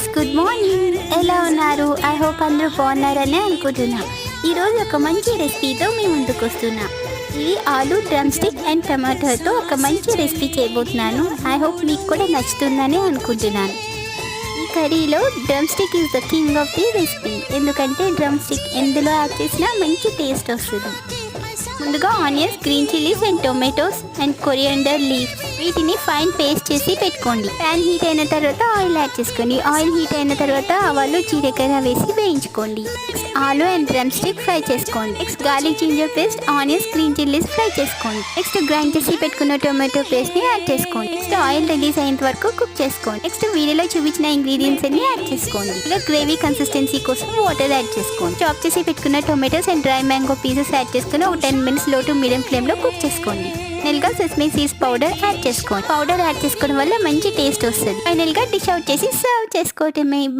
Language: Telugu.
Guys, good morning. ఎలా ఉన్నారు? ఐ హోప్ అందరూ బాగున్నారని అనుకుంటున్నా. ఈరోజు ఒక మంచి రెసిపీతో మీ ముందుకు వస్తున్నా. ఇది ఆలు డ్రమ్ స్టిక్ అండ్ టమాటోతో ఒక మంచి రెసిపీ చేయబోతున్నాను. ఐ హోప్ మీకు కూడా నచ్చుతుందని అనుకుంటున్నాను. ఈ కర్రీలో drumstick is the king of the recipe. ఎందుకంటే డ్రమ్ స్టిక్ ఎందులో యాడ్ చేసినా మంచి టేస్ట్ వస్తుంది. ముందుగా onions, green chillies and tomatoes and coriander leaf వీటిని ఫైన్ పేస్ట్ చేసి పెట్టుకోండి. ప్యాన్ హీట్ అయిన తర్వాత ఆయిల్ యాడ్ చేసుకోండి. ఆయిల్ హీట్ అయిన తర్వాత ఆవాలు, జీలకర్ర వేసి వేయించుకోండి. నెక్స్ట్ ఆలు అండ్ డ్రమ్ స్టిక్ ఫ్రై చేసుకోండి. Next garlic ginger paste, onions, green chillies fry చేసుకోండి. నెక్స్ట్ గ్రైండ్ చేసి పెట్టుకున్న టొమాటో పేస్ట్ ని యాడ్ చేసుకోండి. నెక్స్ట్ ఆయిల్ రిలీజ్ అయినంత వరకు కుక్ చేసుకోండి. నెక్స్ట్ వీడియోలో చూపించిన ఇంగ్రీడియంట్స్ అన్ని యాడ్ చేసుకోండి. ఇలా గ్రేవీ కన్సిస్టెన్సీ కోసం వాటర్ యాడ్ చేసుకోండి. చాప్ చేసి పెట్టుకున్న tomatoes and dry mango pieces add చేసుకుని ఒక 10 minutes లో టు మీడియం ఫ్లేమ్ లో కుక్ చేసుకోండి. ఫైనల్ గా సెసమీ సీడ్స్ పౌడర్ యాడ్ చేసుకోండి. పౌడర్ యాడ్ చేసుకోవడం వల్ల మంచి టేస్ట్ వస్తుంది. ఫైనల్ గా డిష్ అవుట్ చేసి సర్వ్ చేసుకోవటమే.